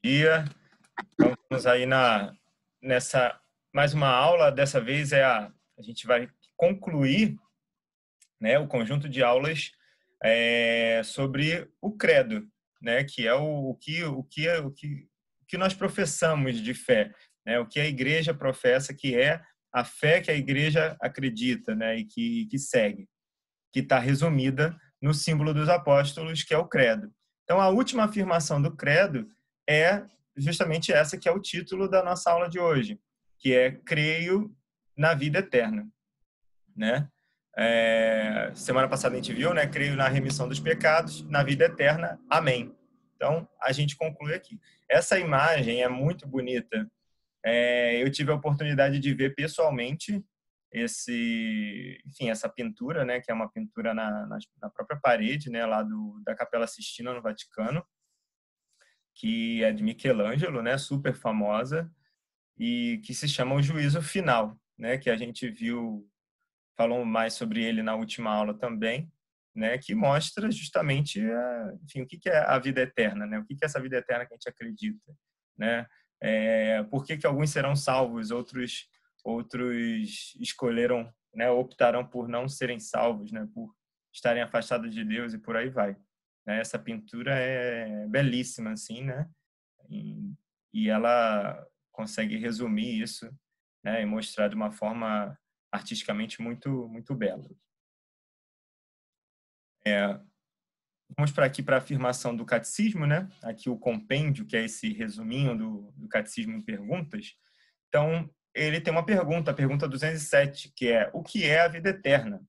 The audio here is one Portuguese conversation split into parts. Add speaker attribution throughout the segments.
Speaker 1: Dia. Então, estamos aí nessa mais uma aula. Dessa vez a gente vai concluir, né, o conjunto de aulas sobre o credo, né, que é o que nós professamos de fé, né, o que a igreja professa, que é a fé que a igreja acredita, né, e que segue, que está resumida no símbolo dos apóstolos, que é o credo. Então, a última afirmação do credo é justamente essa que é o título da nossa aula de hoje, que é creio na vida eterna, né? Semana passada a gente viu, né? Creio na remissão dos pecados, na vida eterna. Amém. Então, a gente conclui aqui. Essa imagem é muito bonita. Eu tive a oportunidade de ver pessoalmente essa pintura, né? Que é uma pintura na própria parede, né? Lá da Capela Sistina, no Vaticano, que é de Michelangelo, né? Super famosa, e que se chama O Juízo Final, né? Que a gente viu, falou mais sobre ele na última aula também, né? Que mostra justamente, enfim, o que é a vida eterna, né? O que é essa vida eterna que a gente acredita, né? Por que alguns serão salvos, outros escolheram, né? Optaram por não serem salvos, né? Por estarem afastados de Deus e por aí vai. Essa pintura é belíssima, assim, né? E ela consegue resumir isso, né? E mostrar de uma forma artisticamente muito bela. Vamos para aqui para a afirmação do catecismo, né? Aqui o compêndio, que é esse resuminho do catecismo em perguntas. Então, ele tem uma pergunta, a pergunta 207, que é: o que é a vida eterna?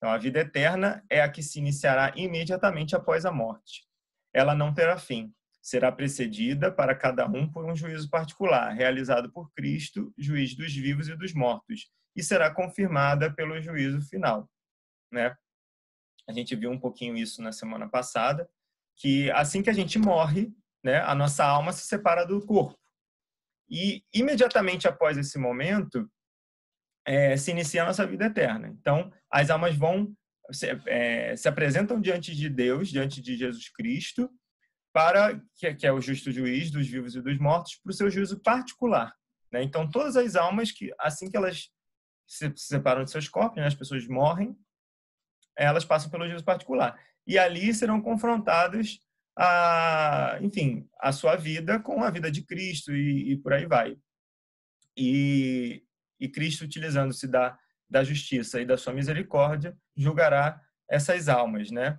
Speaker 1: Então, a vida eterna é a que se iniciará imediatamente após a morte. Ela não terá fim. Será precedida para cada um por um juízo particular, realizado por Cristo, juiz dos vivos e dos mortos, e será confirmada pelo juízo final, né? A gente viu um pouquinho isso na semana passada, que assim que a gente morre, né, a nossa alma se separa do corpo. E imediatamente após esse momento, se inicia a nossa vida eterna. Então, as almas vão se apresentam diante de Deus, diante de Jesus Cristo, para que é o justo juiz dos vivos e dos mortos, para o seu juízo particular, né? Então, todas as almas que assim que elas se separam de seus corpos, né, as pessoas morrem, elas passam pelo juízo particular. E ali serão confrontadas enfim, a sua vida com a vida de Cristo e por aí vai. E Cristo, utilizando-se da justiça e da sua misericórdia, julgará essas almas, né?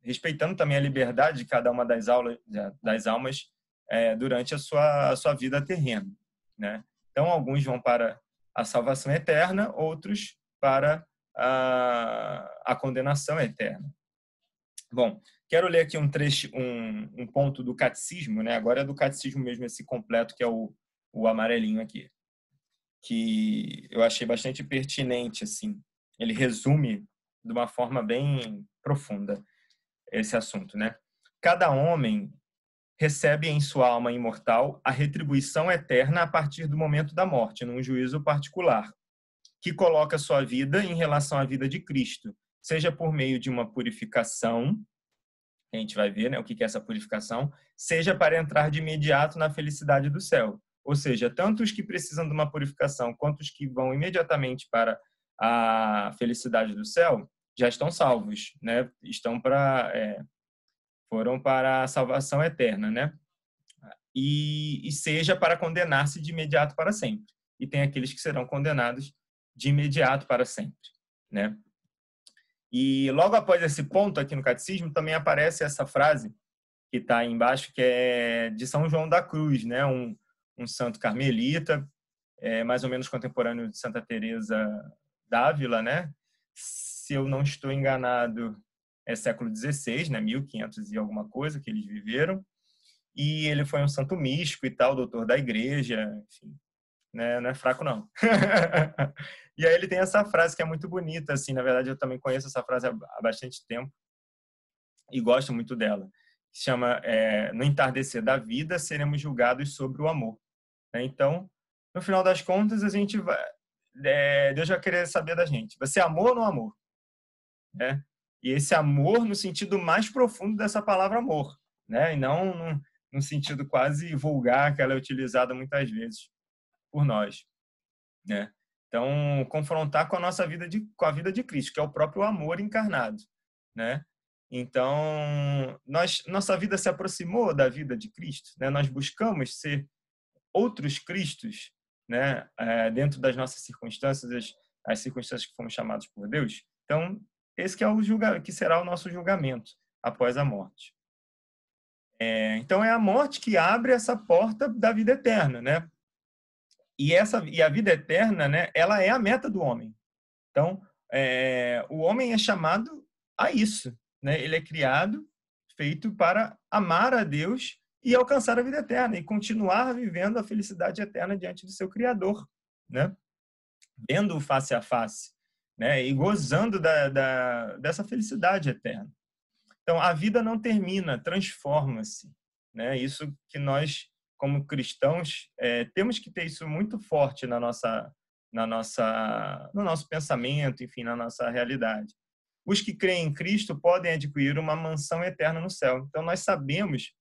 Speaker 1: Respeitando também a liberdade de cada uma das almas durante a sua vida terrena, né? Então, alguns vão para a salvação eterna, outros para a condenação eterna. Bom, quero ler aqui um trecho, um ponto do catecismo, né? Agora é do catecismo mesmo, esse completo, que é o amarelinho aqui, que eu achei bastante pertinente, assim. Ele resume de uma forma bem profunda esse assunto, né? Cada homem recebe em sua alma imortal a retribuição eterna a partir do momento da morte, num juízo particular, que coloca sua vida em relação à vida de Cristo, seja por meio de uma purificação, a gente vai ver, né, o que é essa purificação, seja para entrar de imediato na felicidade do céu. Ou seja, tanto os que precisam de uma purificação quanto os que vão imediatamente para a felicidade do céu já estão salvos, né? Foram para a salvação eterna, né? E seja para condenar-se de imediato para sempre. E tem aqueles que serão condenados de imediato para sempre, né? E logo após esse ponto aqui no catecismo também aparece essa frase que está aí embaixo, que é de São João da Cruz, né? Um santo carmelita, mais ou menos contemporâneo de Santa Teresa d'Ávila, né? Se eu não estou enganado, é século XVI, né? 1500 e alguma coisa que eles viveram. E ele foi um santo místico e tal, doutor da igreja, enfim, né? Não é fraco, não. E aí ele tem essa frase que é muito bonita, assim, na verdade eu também conheço essa frase há bastante tempo e gosto muito dela. Chama, no entardecer da vida, seremos julgados sobre o amor. Então, no final das contas, a gente vai, Deus vai querer saber da gente. Você amor ou não amor? Né? E esse amor no sentido mais profundo dessa palavra amor, né? E não num sentido quase vulgar que ela é utilizada muitas vezes por nós, né? Então, confrontar com a nossa vida com a vida de Cristo, que é o próprio amor encarnado, né? Então, nossa vida se aproximou da vida de Cristo, né? Nós buscamos ser outros Cristos, né? Dentro das nossas circunstâncias, as circunstâncias que fomos chamados por Deus. Então, esse que é que será o nosso julgamento após a morte. Então, é a morte que abre essa porta da vida eterna, né? E a vida eterna, né? Ela é a meta do homem. Então, o homem é chamado a isso, né? Ele é criado, feito para amar a Deus e alcançar a vida eterna e continuar vivendo a felicidade eterna diante do seu Criador, né? Vendo-o face a face, né? E gozando dessa felicidade eterna. Então, a vida não termina, transforma-se, né? Isso que nós, como cristãos, temos que ter isso muito forte no nosso pensamento, enfim, na nossa realidade. Os que creem em Cristo podem adquirir uma mansão eterna no céu. Então, nós sabemos,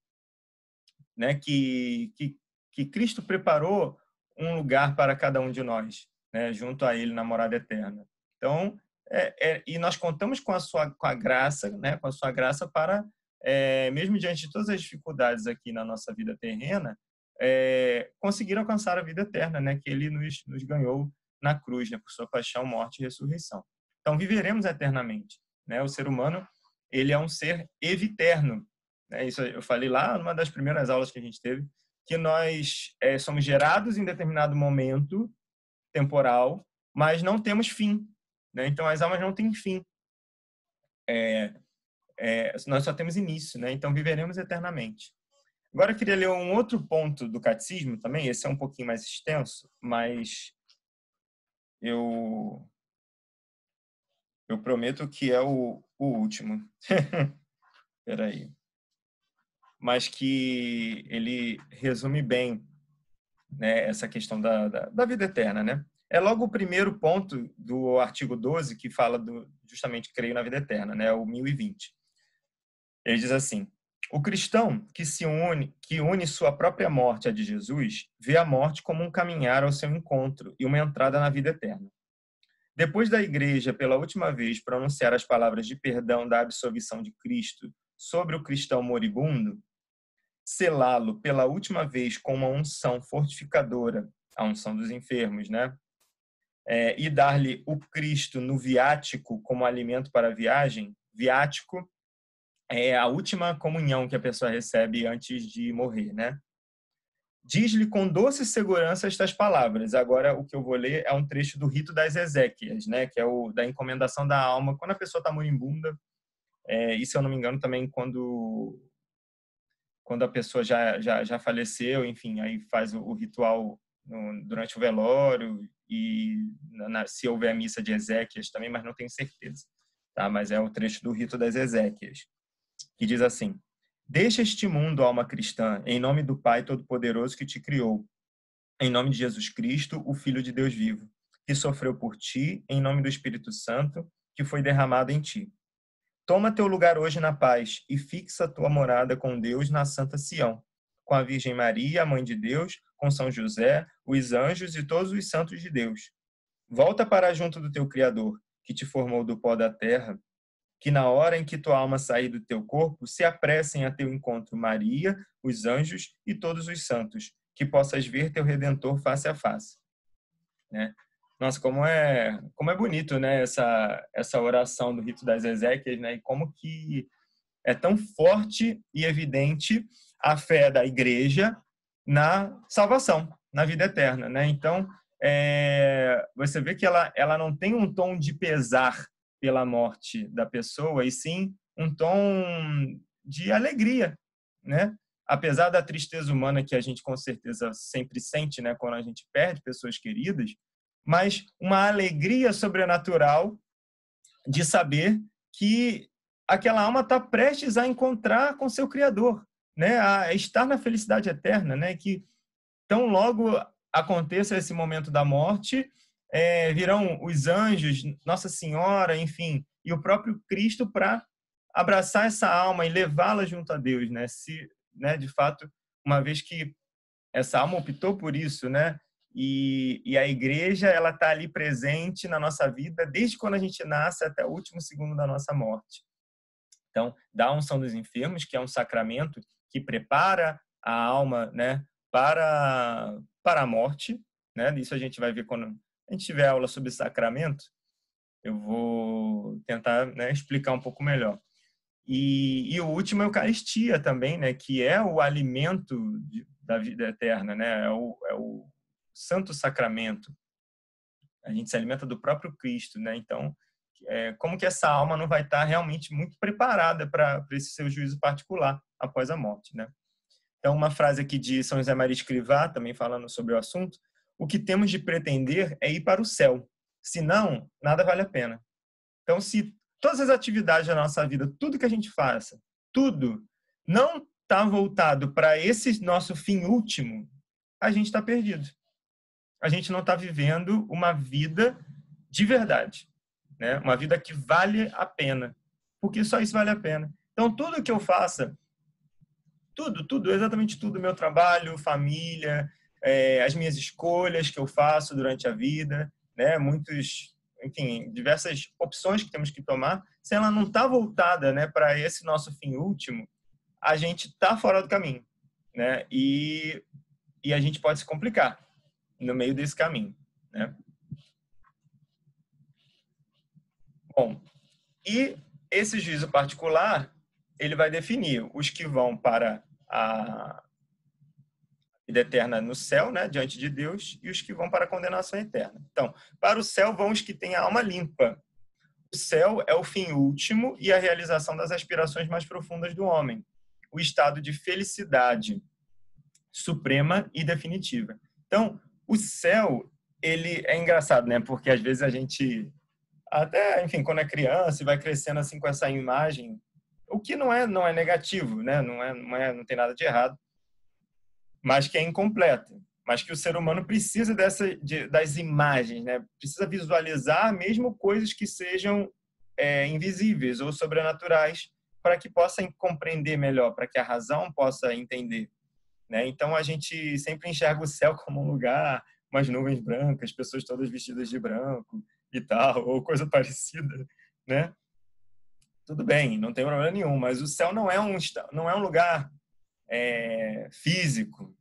Speaker 1: né, que Cristo preparou um lugar para cada um de nós, né, junto a Ele na morada eterna. Então, e nós contamos com a graça, né, com a sua graça para, mesmo diante de todas as dificuldades aqui na nossa vida terrena, conseguir alcançar a vida eterna, né, que Ele nos ganhou na cruz, né, por sua paixão, morte e ressurreição. Então, viveremos eternamente, né? O ser humano, ele é um ser eviterno, né? Isso eu falei lá numa das primeiras aulas que a gente teve, que nós somos gerados em determinado momento temporal, mas não temos fim, né? Então, as almas não têm fim. Nós só temos início, né? Então, viveremos eternamente. Agora, eu queria ler um outro ponto do catecismo também, esse é um pouquinho mais extenso, mas eu prometo que é o último. Espera aí. Mas que ele resume bem, né, essa questão da vida eterna, né? É logo o primeiro ponto do artigo 12 que fala justamente creio na vida eterna, né? O 1020. Ele diz assim: o cristão que une sua própria morte à de Jesus, vê a morte como um caminhar ao seu encontro e uma entrada na vida eterna. Depois da Igreja, pela última vez, pronunciar as palavras de perdão da absolvição de Cristo sobre o cristão moribundo, selá-lo pela última vez com uma unção fortificadora, a unção dos enfermos, né? E dar-lhe o Cristo no viático como alimento para a viagem. Viático é a última comunhão que a pessoa recebe antes de morrer, né? Diz-lhe com doce segurança estas palavras. Agora, o que eu vou ler é um trecho do rito das exéquias, né? Que é o da encomendação da alma. Quando a pessoa está moribunda, e se eu não me engano também quando a pessoa já faleceu, enfim, aí faz o ritual durante o velório e se houver a missa de exéquias também, mas não tenho certeza, tá? Mas é o trecho do rito das exéquias, que diz assim: deixa este mundo, alma cristã, em nome do Pai Todo-Poderoso que te criou, em nome de Jesus Cristo, o Filho de Deus vivo, que sofreu por ti, em nome do Espírito Santo, que foi derramado em ti. Toma teu lugar hoje na paz e fixa tua morada com Deus na Santa Sião, com a Virgem Maria, a Mãe de Deus, com São José, os anjos e todos os santos de Deus. Volta para junto do teu Criador, que te formou do pó da terra, que na hora em que tua alma sair do teu corpo, se apressem a teu encontro Maria, os anjos e todos os santos, que possas ver teu Redentor face a face. Né? Nossa, como é bonito, né, essa oração do rito das exéquias, né, e como que é tão forte e evidente a fé da Igreja na salvação, na vida eterna, né? Então, você vê que ela não tem um tom de pesar pela morte da pessoa, e sim um tom de alegria, né? Apesar da tristeza humana que a gente com certeza sempre sente, né, quando a gente perde pessoas queridas, mas uma alegria sobrenatural de saber que aquela alma está prestes a encontrar com seu Criador, né? A estar na felicidade eterna, né? Que tão logo aconteça esse momento da morte, virão os anjos, Nossa Senhora, enfim, e o próprio Cristo para abraçar essa alma e levá-la junto a Deus, né? né, de fato, uma vez que essa alma optou por isso, né? E a igreja, ela está ali presente na nossa vida desde quando a gente nasce até o último segundo da nossa morte. Então, da unção dos enfermos, que é um sacramento que prepara a alma, né, para a morte, né? Isso a gente vai ver quando a gente tiver aula sobre sacramento. Eu vou tentar, né, explicar um pouco melhor. E o último é a Eucaristia também, né, que é o alimento da vida eterna, né? É o Santo Sacramento. A gente se alimenta do próprio Cristo, né? Então, como que essa alma não vai estar realmente muito preparada para esse seu juízo particular após a morte, né? Então, uma frase aqui de São José Maria Escrivá, também falando sobre o assunto: o que temos de pretender é ir para o céu, senão nada vale a pena. Então, se todas as atividades da nossa vida, tudo que a gente faça, tudo não está voltado para esse nosso fim último, a gente está perdido. A gente não está vivendo uma vida de verdade, né? Uma vida que vale a pena, porque só isso vale a pena. Então, tudo que eu faça, tudo, exatamente tudo, meu trabalho, família, as minhas escolhas que eu faço durante a vida, né? Enfim, diversas opções que temos que tomar, se ela não está voltada, né, para esse nosso fim último, a gente está fora do caminho, né? E a gente pode se complicar no meio desse caminho, né? Bom, e esse juízo particular, ele vai definir os que vão para a vida eterna no céu, né, diante de Deus, e os que vão para a condenação eterna. Então, para o céu vão os que têm a alma limpa. O céu é o fim último e a realização das aspirações mais profundas do homem, o estado de felicidade suprema e definitiva. Então, o céu, ele é engraçado, né? Porque às vezes a gente até, enfim, quando é criança e vai crescendo assim com essa imagem, o que não é negativo, né? Não tem nada de errado, mas que é incompleto, mas que o ser humano precisa das imagens, né? Precisa visualizar mesmo coisas que sejam invisíveis ou sobrenaturais para que possa compreender melhor, para que a razão possa entender, né? Então a gente sempre enxerga o céu como um lugar, umas nuvens brancas, pessoas todas vestidas de branco e tal, ou coisa parecida, né? Tudo bem, não tem problema nenhum, mas o céu não é um lugar físico,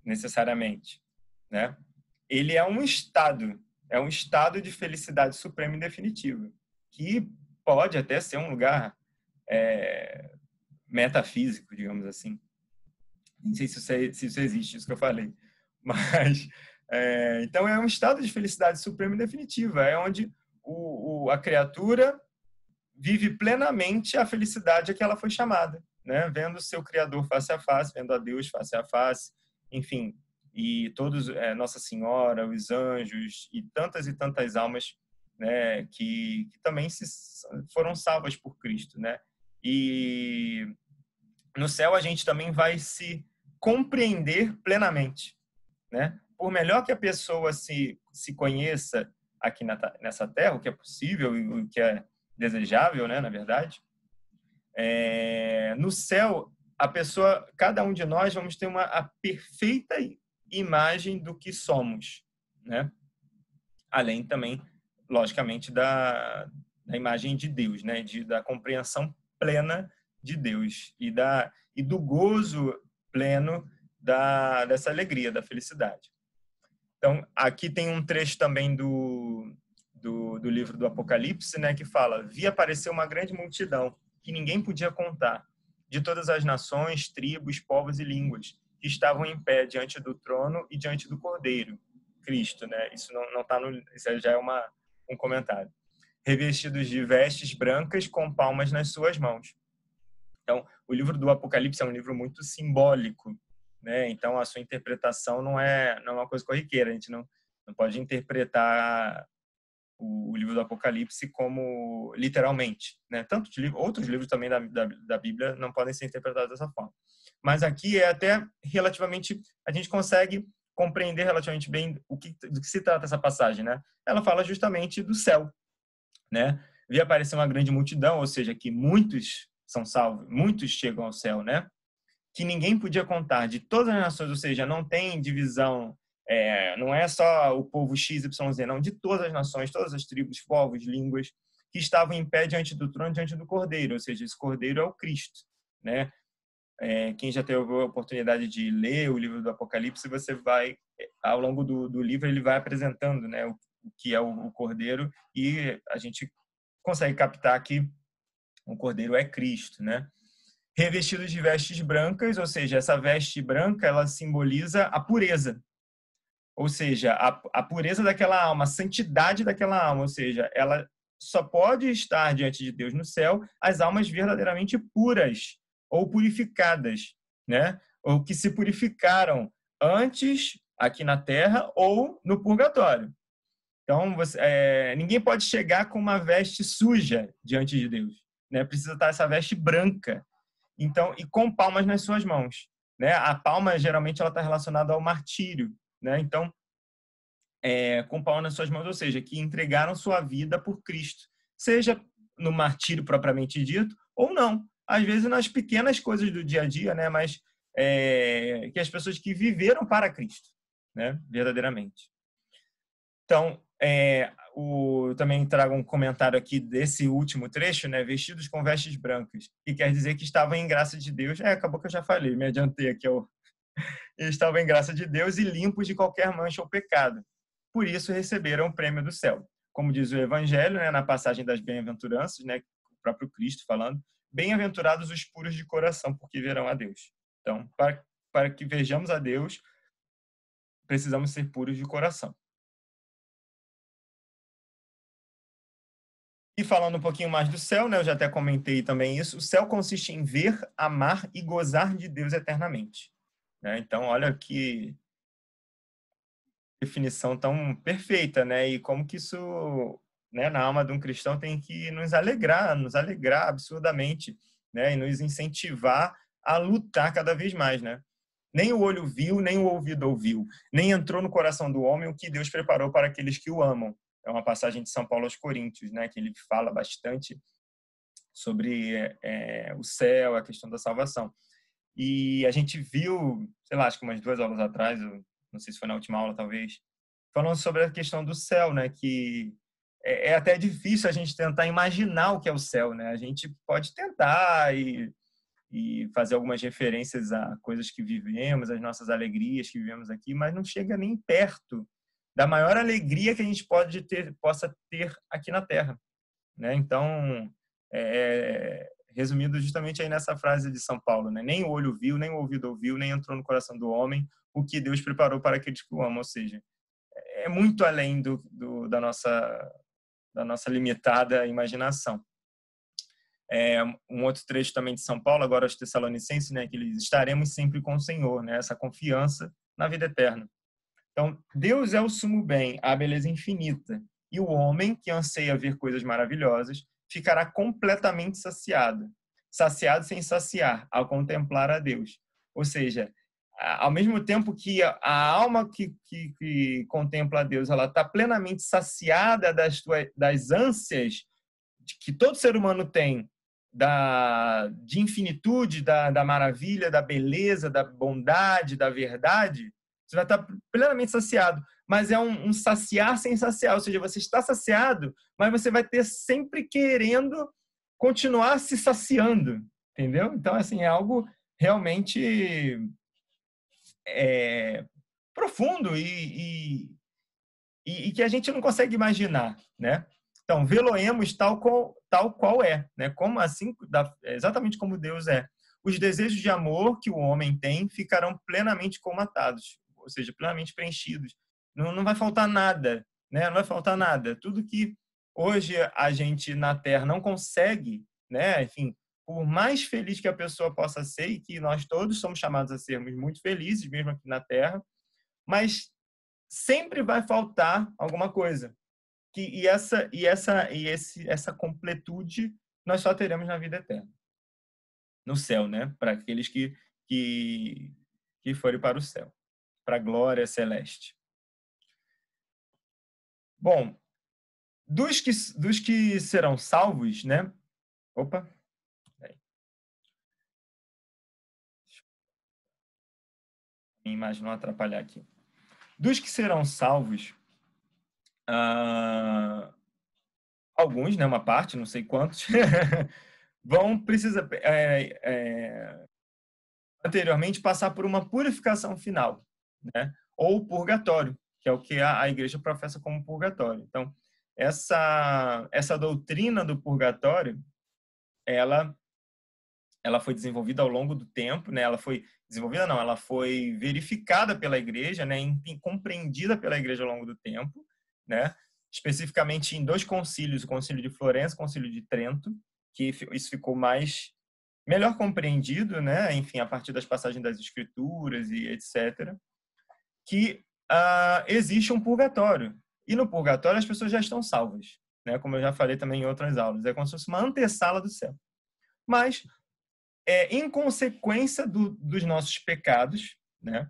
Speaker 1: necessariamente, né? Ele é um estado de felicidade suprema e definitiva, que pode até ser um lugar metafísico, digamos assim. Nem sei se isso existe, isso que eu falei. Mas, então, é um estado de felicidade suprema e definitiva. É onde a criatura vive plenamente a felicidade a que ela foi chamada, né? Vendo o seu Criador face a face, vendo a Deus face a face, enfim, e todos, Nossa Senhora, os anjos e tantas almas, né, que também foram salvas por Cristo, né? E no céu a gente também vai se compreender plenamente, né? Por melhor que a pessoa se conheça aqui nessa terra, o que é possível e o que é desejável, né, na verdade, no céu cada um de nós vamos ter a perfeita imagem do que somos, né? Além também, logicamente, da imagem de Deus, né? Da compreensão plena de Deus e do gozo pleno dessa alegria, da felicidade. Então, aqui tem um trecho também do livro do Apocalipse, né, que fala: vi aparecer uma grande multidão que ninguém podia contar, de todas as nações, tribos, povos e línguas, que estavam em pé diante do trono e diante do Cordeiro, Cristo, né? Isso não tá isso já é um comentário. Revestidos de vestes brancas com palmas nas suas mãos. Então, o livro do Apocalipse é um livro muito simbólico, né? Então, a sua interpretação não é uma coisa corriqueira. A gente não pode interpretar o livro do Apocalipse como literalmente, né? Outros livros também da Bíblia não podem ser interpretados dessa forma. Mas aqui é até relativamente, a gente consegue compreender relativamente bem do que se trata essa passagem, né? Ela fala justamente do céu, né? Vi aparecer uma grande multidão, ou seja, que muitos são salvos, muitos chegam ao céu, né? que ninguém podia contar, de todas as nações, ou seja, não tem divisão, não é só o povo X, Y, Z, não, de todas as nações, todas as tribos, povos, línguas, que estavam em pé diante do trono, diante do Cordeiro, ou seja, esse Cordeiro é o Cristo, né? Quem já teve a oportunidade de ler o livro do Apocalipse, você vai, ao longo do livro, ele vai apresentando, né, o que é o Cordeiro, e a gente consegue captar que o Cordeiro é Cristo, né? Revestido de vestes brancas, ou seja, essa veste branca, ela simboliza a pureza, ou seja, a pureza daquela alma, a santidade daquela alma, ou seja, ela só pode estar diante de Deus no céu as almas verdadeiramente puras ou purificadas, né? Ou que se purificaram antes aqui na terra ou no purgatório. Então, ninguém pode chegar com uma veste suja diante de Deus, né? Precisa estar essa veste branca. Então, e com palmas nas suas mãos, né? A palma geralmente ela está relacionada ao martírio, né? Então, com palmas nas suas mãos, ou seja, que entregaram sua vida por Cristo, seja no martírio propriamente dito ou não. Às vezes nas pequenas coisas do dia a dia, né? Mas que as pessoas que viveram para Cristo, né? Verdadeiramente. Então, também trago um comentário aqui desse último trecho, né? Vestidos com vestes brancas, que quer dizer que estavam em graça de Deus. Acabou que eu já falei, me adiantei aqui. Eles estavam em graça de Deus e limpos de qualquer mancha ou pecado. Por isso receberam o prêmio do céu. Como diz o Evangelho, né, na passagem das bem-aventuranças, né, o próprio Cristo falando, bem-aventurados os puros de coração, porque verão a Deus. Então, para que vejamos a Deus, precisamos ser puros de coração. E falando um pouquinho mais do céu, né, eu já até comentei também isso, o céu consiste em ver, amar e gozar de Deus eternamente. Né? Então, olha que definição tão perfeita, né? E como que isso, né, na alma de um cristão tem que nos alegrar absurdamente, né? E nos incentivar a lutar cada vez mais, né? Nem o olho viu, nem o ouvido ouviu, nem entrou no coração do homem o que Deus preparou para aqueles que o amam. É uma passagem de São Paulo aos Coríntios, né? Que ele fala bastante sobre o céu, a questão da salvação. E a gente viu, sei lá, acho que umas 2 aulas atrás, não sei se foi na última aula, talvez, falando sobre a questão do céu, né? Que é até difícil a gente tentar imaginar o que é o céu, né? A gente pode tentar e fazer algumas referências a coisas que vivemos, as nossas alegrias que vivemos aqui, mas não chega nem perto da maior alegria que a gente possa ter aqui na Terra, né? Então, resumido justamente aí nessa frase de São Paulo, né? Nem o olho viu, nem o ouvido ouviu, nem entrou no coração do homem o que Deus preparou para aqueles que o amam, ou seja, é muito além da nossa limitada imaginação. Um outro trecho também de São Paulo, agora aos Tessalonicenses, né, que eles estaremos sempre com o Senhor, né, essa confiança na vida eterna. Então, Deus é o sumo bem, a beleza infinita, e o homem que anseia ver coisas maravilhosas ficará completamente saciado, saciado sem saciar, ao contemplar a Deus. Ou seja, ao mesmo tempo que a alma que contempla a Deus, ela está plenamente saciada das ânsias que todo ser humano tem de infinitude, da maravilha, da beleza, da bondade, da verdade, você vai estar plenamente saciado. Mas é um saciar sem saciar, ou seja, você está saciado, mas você vai ter sempre querendo continuar se saciando, entendeu? Então, assim, é algo realmente profundo e que a gente não consegue imaginar, né? Então, vê-lo-emos tal qual é, né? Como assim, exatamente como Deus é. Os desejos de amor que o homem tem ficarão plenamente comatados, ou seja, plenamente preenchidos. Não vai faltar nada, né? Não vai faltar nada. Tudo que hoje a gente na Terra não consegue, né? Enfim, por mais feliz que a pessoa possa ser, e que nós todos somos chamados a sermos muito felizes, mesmo aqui na Terra, mas sempre vai faltar alguma coisa. Essa completude nós só teremos na vida eterna, no céu, né? Para aqueles que forem para o céu, para a glória celeste. Bom, dos que serão salvos, né? Opa. minha imagem não atrapalhar aqui. Dos que serão salvos, alguns, né, uma parte, não sei quantos, vão precisar anteriormente passar por uma purificação final, né? Ou purgatório, que é o que a igreja professa como purgatório. Então, essa doutrina do purgatório, ela foi desenvolvida ao longo do tempo, né? Ela foi desenvolvida, não, ela foi verificada pela igreja, né? Compreendida pela igreja ao longo do tempo, né? Especificamente em 2 concílios, o Concílio de Florença e o Concílio de Trento, que isso ficou melhor compreendido, né? Enfim, a partir das passagens das Escrituras e etc., que existe um purgatório. E no purgatório as pessoas já estão salvas, né? Como eu já falei também em outras aulas. É como se fosse uma antessala do céu. Mas, em consequência dos nossos pecados, né?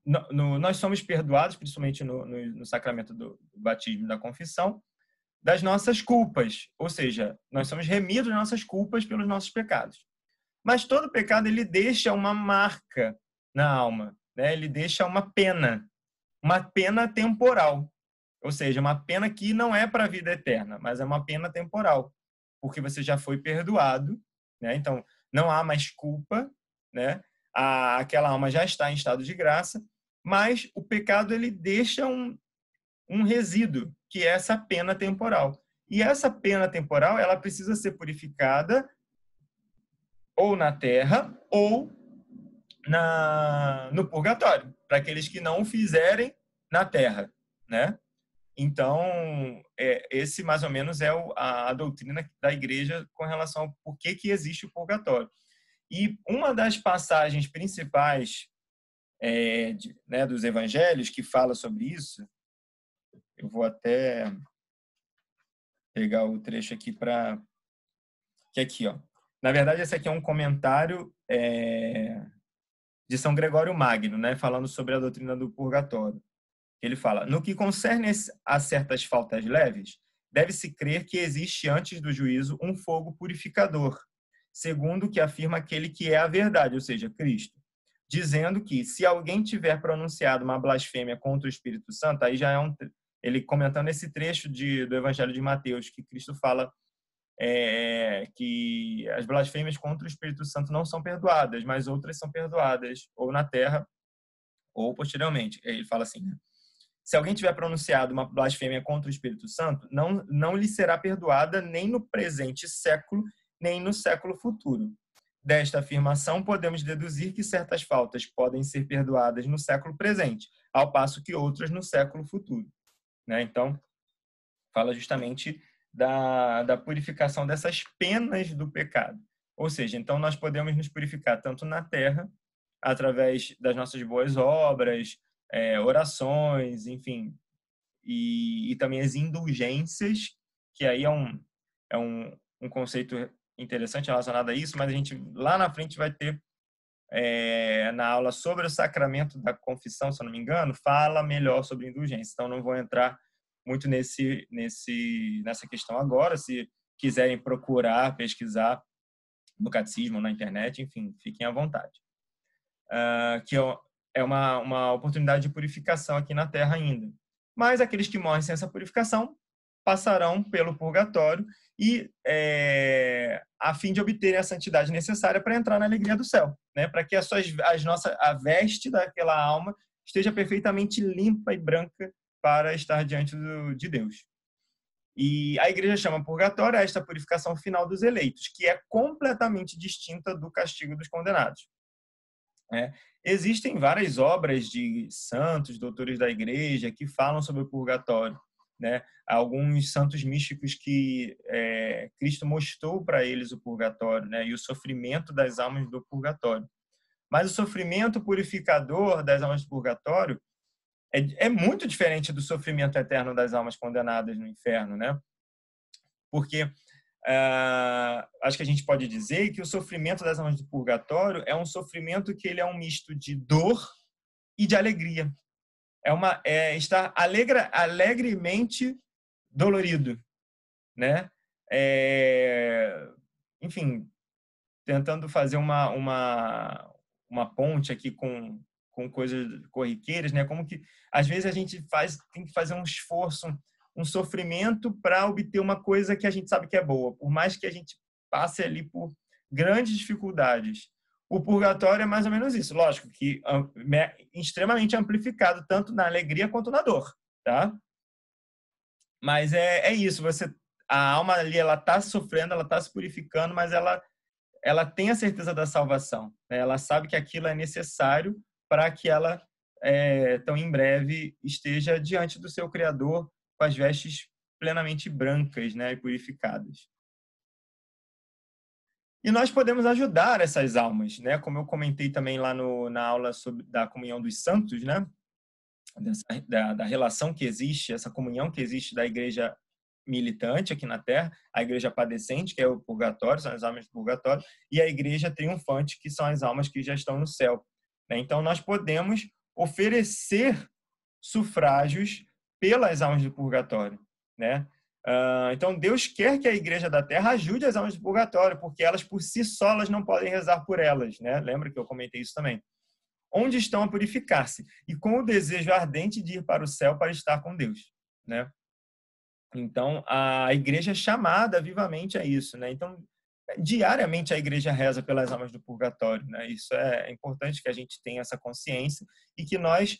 Speaker 1: Nós somos perdoados, principalmente no sacramento do batismo e da confissão, das nossas culpas, ou seja, nós somos remidos das nossas culpas pelos nossos pecados. Mas todo pecado ele deixa uma marca na alma, né? Ele deixa uma pena temporal, ou seja, uma pena que não é para a vida eterna, mas é uma pena temporal, porque você já foi perdoado, né? Então não há mais culpa, né? Aquela alma já está em estado de graça, mas o pecado ele deixa um resíduo, que é essa pena temporal. E essa pena temporal, ela precisa ser purificada ou na terra ou no purgatório, para aqueles que não o fizerem na terra, né? Então, esse mais ou menos é a doutrina da igreja com relação ao porquê que existe o purgatório. E uma das passagens principais né, dos evangelhos que fala sobre isso, eu vou até pegar o trecho aqui para... Que é aqui, ó. Na verdade, esse aqui é um comentário de São Gregório Magno, né, falando sobre a doutrina do purgatório. Ele fala: no que concerne a certas faltas leves, deve-se crer que existe antes do juízo um fogo purificador, segundo o que afirma aquele que é a verdade, ou seja, Cristo, dizendo que se alguém tiver pronunciado uma blasfêmia contra o Espírito Santo, aí já é ele comentando esse trecho do Evangelho de Mateus, que Cristo fala que as blasfêmias contra o Espírito Santo não são perdoadas, mas outras são perdoadas, ou na terra, ou posteriormente. Ele fala assim, né? Se alguém tiver pronunciado uma blasfêmia contra o Espírito Santo, não lhe será perdoada nem no presente século, nem no século futuro. Desta afirmação, podemos deduzir que certas faltas podem ser perdoadas no século presente, ao passo que outras no século futuro, né? Então, fala justamente da purificação dessas penas do pecado. Ou seja, então nós podemos nos purificar tanto na terra, através das nossas boas obras, orações, enfim, e também as indulgências, que aí é um conceito interessante relacionado a isso, mas a gente lá na frente vai ter, na aula sobre o sacramento da confissão, se eu não me engano, fala melhor sobre indulgência. Então, não vou entrar muito nessa questão agora. Se quiserem procurar, pesquisar no catecismo, na internet, enfim, fiquem à vontade. Que é uma oportunidade de purificação aqui na Terra ainda. Mas aqueles que morrem sem essa purificação passarão pelo purgatório e a fim de obterem a santidade necessária para entrar na alegria do céu, né? Para que a veste daquela alma esteja perfeitamente limpa e branca para estar diante de Deus. E a igreja chama purgatório a esta purificação final dos eleitos, que é completamente distinta do castigo dos condenados. Existem várias obras de santos, doutores da igreja, que falam sobre o purgatório, né? Alguns santos místicos que Cristo mostrou para eles o purgatório, né? E o sofrimento das almas do purgatório. Mas o sofrimento purificador das almas do purgatório é muito diferente do sofrimento eterno das almas condenadas no inferno, né? Porque acho que a gente pode dizer que o sofrimento das almas do purgatório é um sofrimento que ele é um misto de dor e de alegria. Estar alegremente dolorido, né? Enfim, tentando fazer uma ponte aqui com coisas corriqueiras, né? Como que às vezes a gente tem que fazer um esforço, um sofrimento para obter uma coisa que a gente sabe que é boa, por mais que a gente passe ali por grandes dificuldades. O purgatório é mais ou menos isso, lógico que extremamente amplificado tanto na alegria quanto na dor, tá? Mas é isso, a alma ali ela está sofrendo, ela está se purificando, mas ela tem a certeza da salvação, né? Ela sabe que aquilo é necessário para que ela tão em breve esteja diante do seu Criador com as vestes plenamente brancas, né, e purificadas. E nós podemos ajudar essas almas, né? Como eu comentei também lá na aula da comunhão dos santos, né? Da relação que existe, essa comunhão que existe da igreja militante aqui na Terra, a igreja padecente, que é o purgatório, são as almas do purgatório, e a igreja triunfante, que são as almas que já estão no céu. Então, nós podemos oferecer sufrágios pelas almas do purgatório, né? Então, Deus quer que a igreja da Terra ajude as almas do purgatório, porque elas, por si só, elas não podem rezar por elas, né? Lembra que eu comentei isso também? Onde estão a purificar-se e com o desejo ardente de ir para o céu para estar com Deus, né? Então, a igreja é chamada vivamente a isso, né? Então, diariamente a igreja reza pelas almas do purgatório, né? Isso é importante que a gente tenha essa consciência e que nós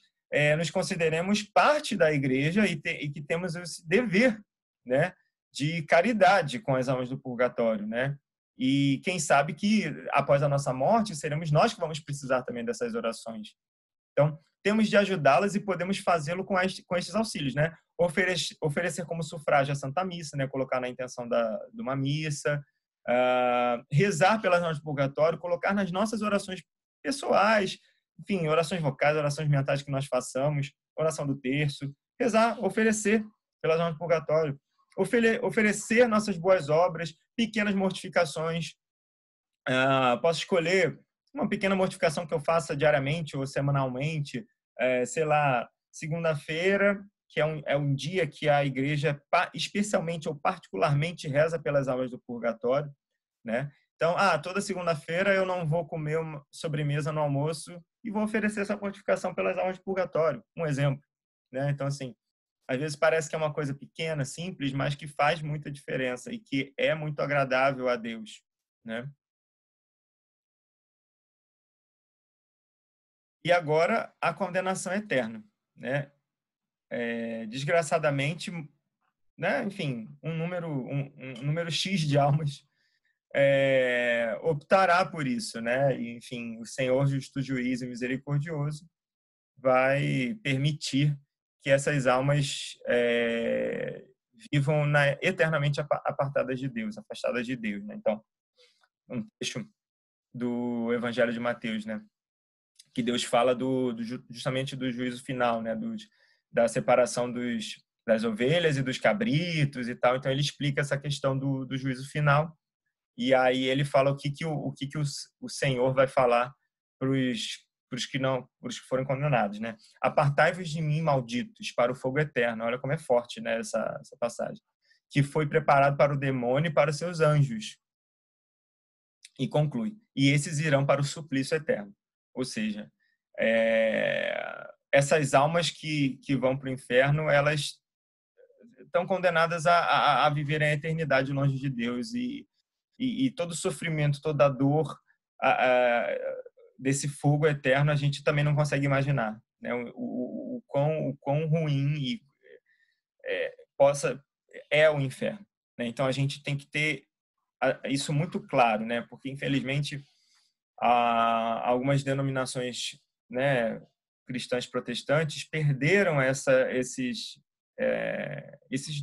Speaker 1: nos consideremos parte da igreja e que temos esse dever, né, de caridade com as almas do purgatório, né? E quem sabe que após a nossa morte seremos nós que vamos precisar também dessas orações. Então, temos de ajudá-las e podemos fazê-lo com estes auxílios, né? Oferecer como sufrágio a Santa Missa, né? Colocar na intenção de uma missa, rezar pelas almas do purgatório, colocar nas nossas orações pessoais, enfim, orações vocais, orações mentais que nós façamos, oração do terço, rezar, oferecer pelas almas do purgatório, oferecer nossas boas obras, pequenas mortificações. Posso escolher uma pequena mortificação que eu faça diariamente ou semanalmente, sei lá, segunda-feira, que é um dia que a igreja especialmente ou particularmente reza pelas almas do purgatório, né? Então, toda segunda-feira eu não vou comer uma sobremesa no almoço e vou oferecer essa mortificação pelas almas do purgatório, um exemplo, né? Então, assim, às vezes parece que é uma coisa pequena, simples, mas que faz muita diferença e que é muito agradável a Deus, né? E agora a condenação eterna, né? Desgraçadamente, né? Enfim, um número X de almas optará por isso, né? E, enfim, o Senhor justo juiz e misericordioso vai permitir que essas almas vivam eternamente apartadas de Deus, afastadas de Deus, né? Então, um trecho do Evangelho de Mateus, né? Que Deus fala justamente do juízo final, né? Da separação das ovelhas e dos cabritos e tal. Então, ele explica essa questão do juízo final. E aí ele fala o que o Senhor vai falar para os que foram condenados, né? Apartai-vos de mim, malditos, para o fogo eterno. Olha como é forte, né, essa passagem. Que foi preparado para o demônio e para os seus anjos. E conclui. E esses irão para o suplício eterno. Ou seja, essas almas que vão para o inferno, elas estão condenadas a viver a eternidade longe de Deus e todo o sofrimento, toda a dor desse fogo eterno a gente também não consegue imaginar, né? O quão ruim é o inferno, né? Então a gente tem que ter isso muito claro, né? Porque infelizmente algumas denominações, né, cristãs protestantes perderam esses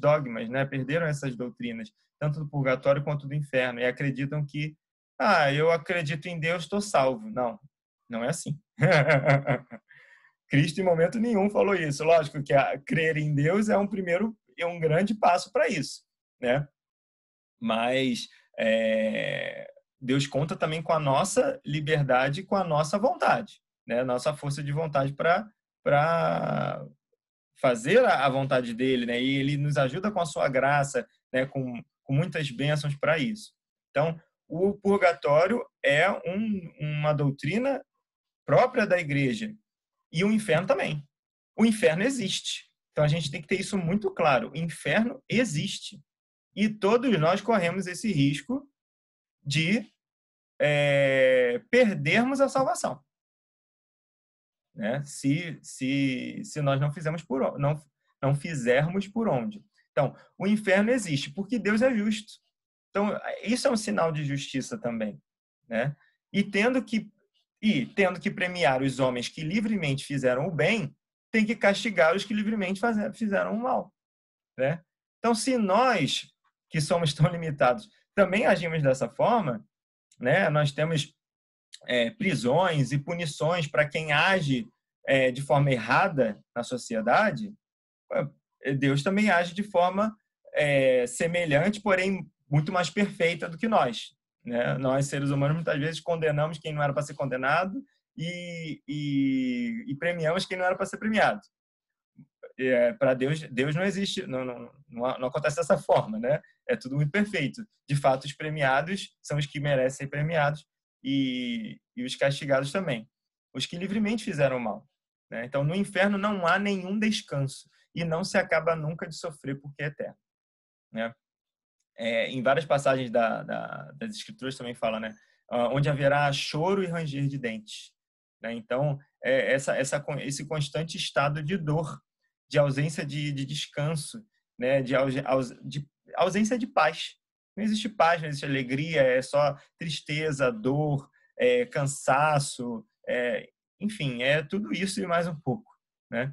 Speaker 1: dogmas, né? Perderam essas doutrinas, tanto do purgatório quanto do inferno, e acreditam que, eu acredito em Deus, estou salvo. Não, não é assim. Cristo, em momento nenhum, falou isso. Lógico que crer em Deus é um grande passo para isso, né? Mas Deus conta também com a nossa liberdade, com a nossa vontade, né? Nossa força de vontade para fazer a vontade dele, né? E ele nos ajuda com a sua graça, né? Com muitas bênçãos para isso. Então, o purgatório é uma doutrina própria da igreja e o inferno também. O inferno existe. Então a gente tem que ter isso muito claro. O inferno existe. E todos nós corremos esse risco de perdermos a salvação, né? Se nós não fizermos por onde. Então, o inferno existe porque Deus é justo. Então, isso é um sinal de justiça também, né? E tendo que premiar os homens que livremente fizeram o bem, tem que castigar os que livremente fizeram o mal, né? Então, se nós, que somos tão limitados, também agimos dessa forma, né? Nós temos prisões e punições para quem age de forma errada na sociedade. Deus também age de forma semelhante, porém muito mais perfeita do que nós, né? Nós, seres humanos, muitas vezes condenamos quem não era para ser condenado e premiamos quem não era para ser premiado. Para Deus não existe, não acontece dessa forma, né? É tudo muito perfeito. De fato, os premiados são os que merecem ser premiados e os castigados também. Os que livremente fizeram mal, né? Então, no inferno não há nenhum descanso e não se acaba nunca de sofrer porque é eterno, né? Em várias passagens das Escrituras também fala, né? Onde haverá choro e ranger de dentes, né? Então, esse constante estado de dor, de ausência de descanso, né? De ausência de paz. Não existe paz, não existe alegria, é só tristeza, dor, cansaço, enfim, é tudo isso e mais um pouco, né?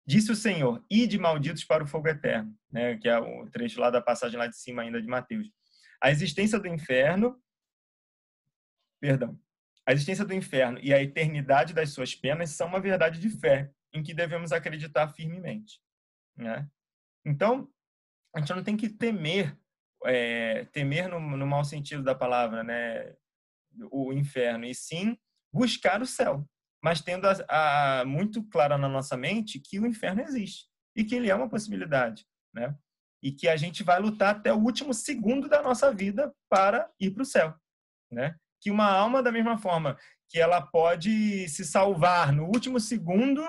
Speaker 1: Disse o Senhor, ide malditos para o fogo eterno, né? Que é o trecho lá da passagem lá de cima ainda de Mateus. A existência do inferno, perdão, a existência do inferno e a eternidade das suas penas são uma verdade de fé em que devemos acreditar firmemente, né? Então, a gente não tem que temer, temer no mau sentido da palavra, né? O inferno, e sim buscar o céu, mas tendo muito claro na nossa mente que o inferno existe e que ele é uma possibilidade, né? E que a gente vai lutar até o último segundo da nossa vida para ir para o céu, né? Que uma alma, da mesma forma que ela pode se salvar no último segundo,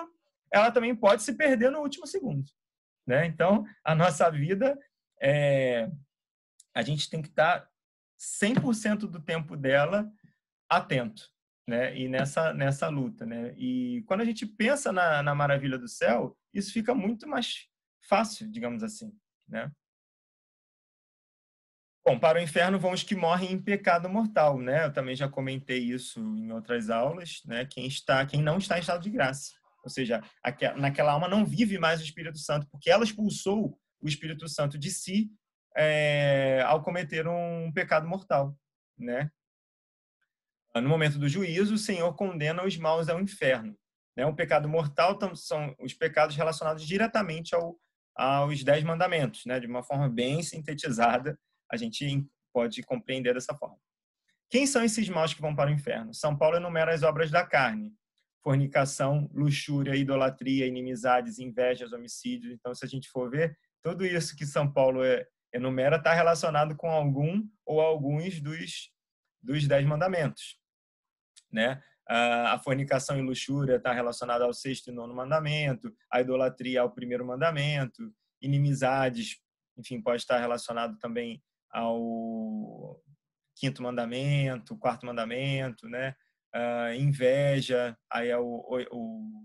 Speaker 1: ela também pode se perder no último segundo, né? Então, a nossa vida, a gente tem que estar 100% do tempo dela atento, né? E nessa luta, né? E quando a gente pensa na maravilha do céu, isso fica muito mais fácil, digamos assim, né? Bom, para o inferno vão os que morrem em pecado mortal, né? Eu também já comentei isso em outras aulas, né? Quem não está em estado de graça, ou seja, naquela alma não vive mais o Espírito Santo, porque ela expulsou o Espírito Santo de si ao cometer um pecado mortal, né? No momento do juízo, o Senhor condena os maus ao inferno. O pecado mortal são os pecados relacionados diretamente aos 10 mandamentos, né? De uma forma bem sintetizada, a gente pode compreender dessa forma. Quem são esses maus que vão para o inferno? São Paulo enumera as obras da carne: fornicação, luxúria, idolatria, inimizades, invejas, homicídios. Então, se a gente for ver, tudo isso que São Paulo enumera está relacionado com algum ou alguns dos 10 mandamentos, né? A fornicação e luxúria está relacionada ao sexto e nono mandamento, a idolatria ao primeiro mandamento, inimizades, enfim, pode estar relacionado também ao quinto mandamento, quarto mandamento, né? Inveja, aí é o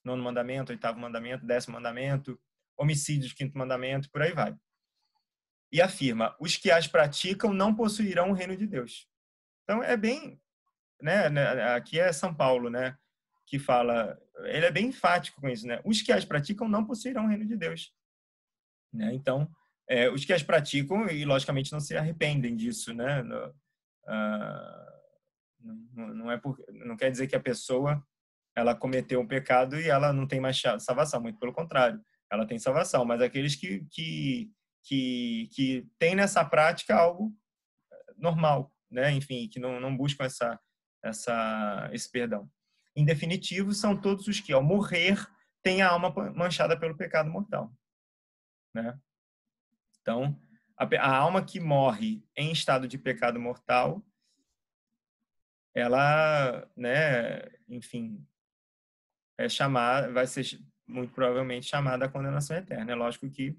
Speaker 1: nono mandamento, oitavo mandamento, décimo mandamento, homicídios, quinto mandamento, por aí vai. E afirma, os que as praticam não possuirão o reino de Deus. Então, é bem, né? Aqui é São Paulo, né? Que fala, ele é bem enfático com isso, né? Os que as praticam não possuirão o reino de Deus, né? Então, os que as praticam e logicamente não se arrependem disso, né? Não quer dizer que a pessoa ela cometeu um pecado e ela não tem mais salvação, muito pelo contrário, ela tem salvação, mas aqueles que têm nessa prática algo normal, né? Enfim, que não buscam esse perdão. Em definitivo, são todos os que, ao morrer, têm a alma manchada pelo pecado mortal, né? Então, a alma que morre em estado de pecado mortal, ela, né, enfim, vai ser muito provavelmente chamada à condenação eterna. É lógico que,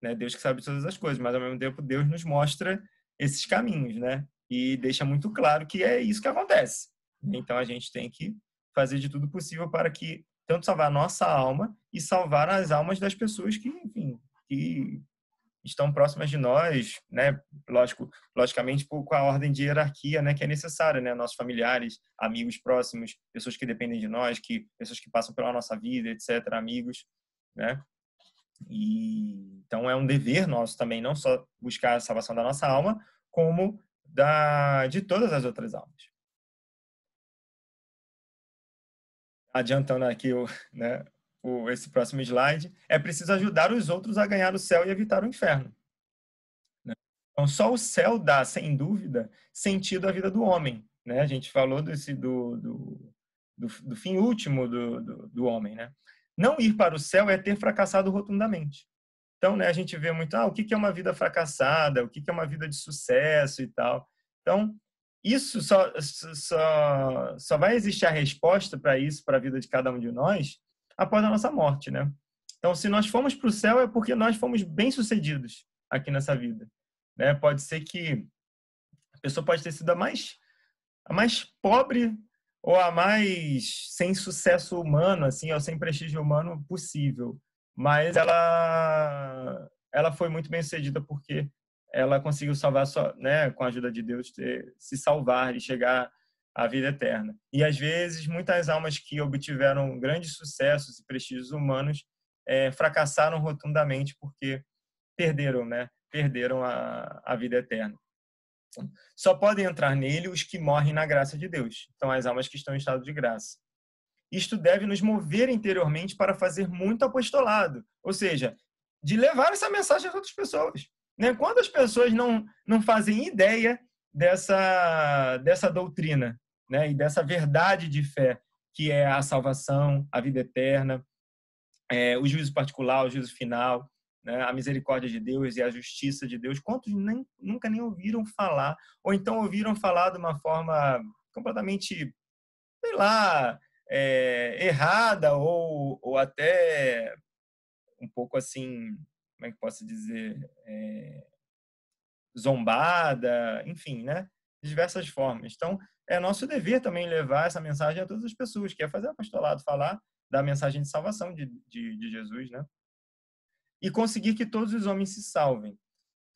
Speaker 1: né, Deus que sabe todas as coisas, mas ao mesmo tempo Deus nos mostra esses caminhos, né? E deixa muito claro que é isso que acontece. Então a gente tem que fazer de tudo possível para que tanto salvar a nossa alma e salvar as almas das pessoas que, enfim, que estão próximas de nós, né? Logicamente, com a ordem de hierarquia, né, que é necessária, né? Nossos familiares, amigos próximos, pessoas que dependem de nós, pessoas que passam pela nossa vida, etc., amigos, né? E então é um dever nosso também, não só buscar a salvação da nossa alma, como de todas as outras almas. Adiantando aqui né, esse próximo slide, é preciso ajudar os outros a ganhar o céu e evitar o inferno. Então, só o céu dá, sem dúvida, sentido à vida do homem. Né? A gente falou do fim último do homem. Né? Não ir para o céu é ter fracassado rotundamente. Então, né, a gente vê muito, o que é uma vida fracassada, o que é uma vida de sucesso e tal. Então, isso só vai existir a resposta para isso, para a vida de cada um de nós, após a nossa morte. Né? Então, se nós formos para o céu, é porque nós fomos bem-sucedidos aqui nessa vida. Né? Pode ser que a pessoa pode ter sido a mais pobre ou a mais sem sucesso humano, assim, ou sem prestígio humano possível. Mas ela foi muito bem sucedida porque ela conseguiu salvar né, com a ajuda de Deus, se salvar e chegar à vida eterna. E às vezes muitas almas que obtiveram grandes sucessos e prestígios humanos fracassaram rotundamente porque perderam, né? Perderam a vida eterna. Só podem entrar nele os que morrem na graça de Deus. Então, as almas que estão em estado de graça. Isto deve nos mover interiormente para fazer muito apostolado, ou seja, de levar essa mensagem às outras pessoas. Né? Quantas pessoas não fazem ideia dessa doutrina, né? E dessa verdade de fé, que é a salvação, a vida eterna, o juízo particular, o juízo final, né? A misericórdia de Deus e a justiça de Deus. Quantos nunca nem ouviram falar, ou então ouviram falar de uma forma completamente, sei lá, errada ou até um pouco assim, como é que posso dizer, zombada, enfim, né? De diversas formas. Então, é nosso dever também levar essa mensagem a todas as pessoas, que é fazer apostolado, falar da mensagem de salvação de Jesus, né? E conseguir que todos os homens se salvem.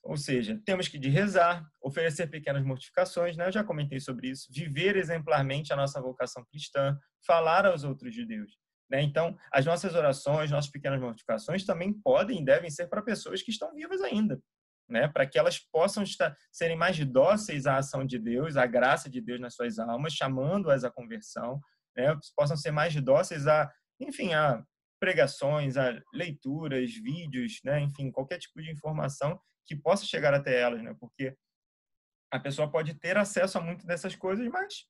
Speaker 1: Ou seja, temos que rezar, oferecer pequenas mortificações, né? Eu já comentei sobre isso, viver exemplarmente a nossa vocação cristã, falar aos outros de Deus. Né? Então, as nossas orações, nossas pequenas mortificações também podem e devem ser para pessoas que estão vivas ainda, né? Para que elas possam serem mais dóceis à ação de Deus, à graça de Deus nas suas almas, chamando-as à conversão, né? Possam ser mais dóceis enfim, a pregações, a leituras, vídeos, né? Enfim, qualquer tipo de informação que possa chegar até elas, né? Porque a pessoa pode ter acesso a muitas dessas coisas, mas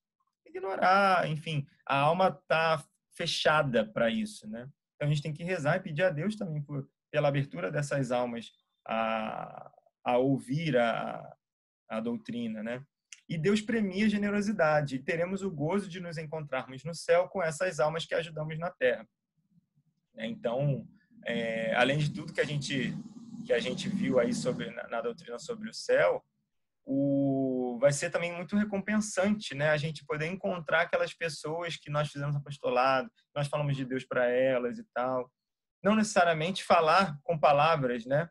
Speaker 1: ignorar, enfim, a alma está fechada para isso, né? Então a gente tem que rezar e pedir a Deus também pela abertura dessas almas a ouvir a doutrina, né? E Deus premia a generosidade e teremos o gozo de nos encontrarmos no céu com essas almas que ajudamos na terra. Então, além de tudo que a gente viu aí na doutrina sobre o céu, vai ser também muito recompensante, né? A gente poder encontrar aquelas pessoas que nós fizemos apostolado, nós falamos de Deus para elas e tal. Não necessariamente falar com palavras, né?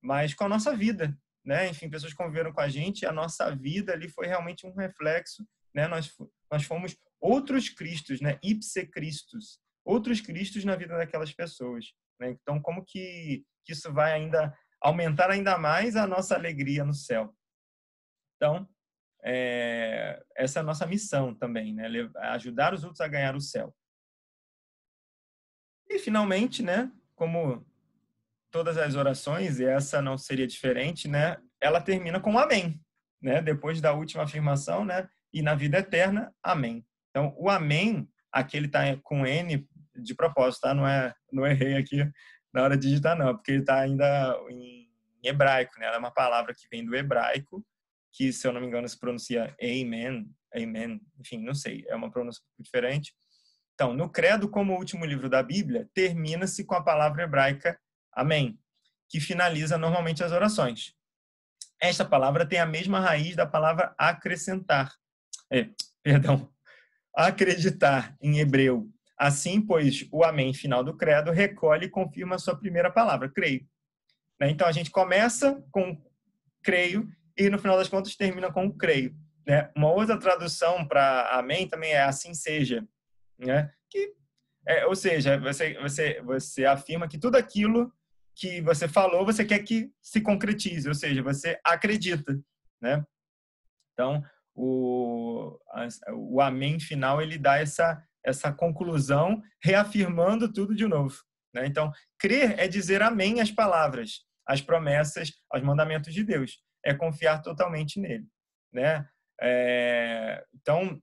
Speaker 1: Mas com a nossa vida, né? Enfim, pessoas que conviveram com a gente, a nossa vida ali foi realmente um reflexo, né? Nós fomos outros Cristos, né? Ipse Christus, outros Cristos na vida daquelas pessoas, né? Então, como que isso vai ainda aumentar ainda mais a nossa alegria no céu? Então, essa é a nossa missão também, né? Ajudar os outros a ganhar o céu. E, finalmente, né? Como todas as orações, e essa não seria diferente, né? Ela termina com amém, né? Depois da última afirmação, né? E na vida eterna, amém. Então, o amém, aqui ele está com N de propósito, tá? Não errei aqui na hora de digitar, não, porque ele está ainda em hebraico, né? Ela é uma palavra que vem do hebraico que, se eu não me engano, se pronuncia Amen, Amen, enfim, não sei, é uma pronúncia diferente. Então, no Credo, como o último livro da Bíblia, termina-se com a palavra hebraica Amém, que finaliza normalmente as orações. Esta palavra tem a mesma raiz da palavra acrescentar. Perdão, acreditar em hebreu. Assim, pois, o Amém final do Credo recolhe e confirma a sua primeira palavra, creio. Então, a gente começa com creio e, no final das contas, termina com creio. Uma outra tradução para Amém também é assim seja. Ou seja, você afirma que tudo aquilo que você falou, você quer que se concretize, ou seja, você acredita, né? Então, o amém final, ele dá essa conclusão, reafirmando tudo de novo, né? Então, crer é dizer amém às palavras, às promessas, aos mandamentos de Deus. É confiar totalmente nele, né? Então,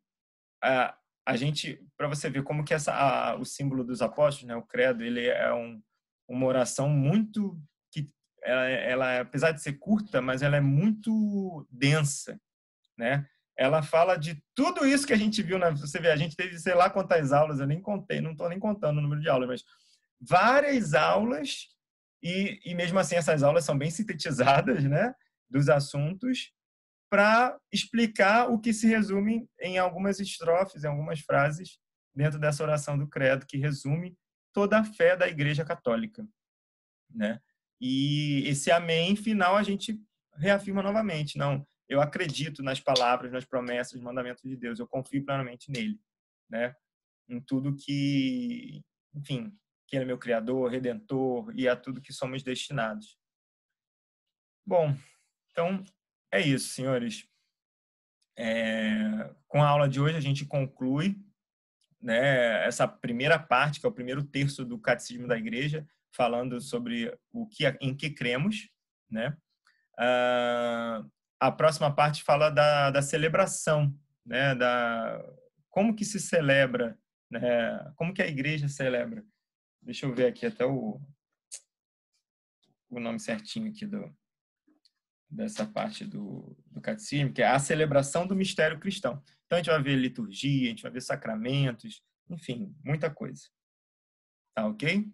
Speaker 1: a gente, para você ver como que o símbolo dos apóstolos, né, o credo, ele é uma oração muito que ela, apesar de ser curta, mas ela é muito densa, né? Ela fala de tudo isso que a gente viu, né? Você vê, a gente teve sei lá quantas aulas, eu nem contei, não estou nem contando o número de aulas, mas várias aulas e mesmo assim essas aulas são bem sintetizadas, né, dos assuntos, para explicar o que se resume em algumas estrofes, em algumas frases dentro dessa oração do credo, que resume toda a fé da Igreja Católica, né? E esse amém final a gente reafirma novamente, não, eu acredito nas palavras, nas promessas, nos mandamentos de Deus, eu confio plenamente nele, né? Em tudo que, enfim, que ele é meu criador, redentor e a tudo que somos destinados. Bom, então é isso, senhores. Com a aula de hoje a gente conclui, né, essa primeira parte, que é o primeiro terço do Catecismo da Igreja, falando sobre em que cremos, né? A próxima parte fala da celebração, né? Como que se celebra, né? Como que a Igreja celebra. Deixa eu ver aqui até o nome certinho aqui dessa parte do catecismo, que é a celebração do mistério cristão. Então, a gente vai ver liturgia, a gente vai ver sacramentos, enfim, muita coisa. Tá ok?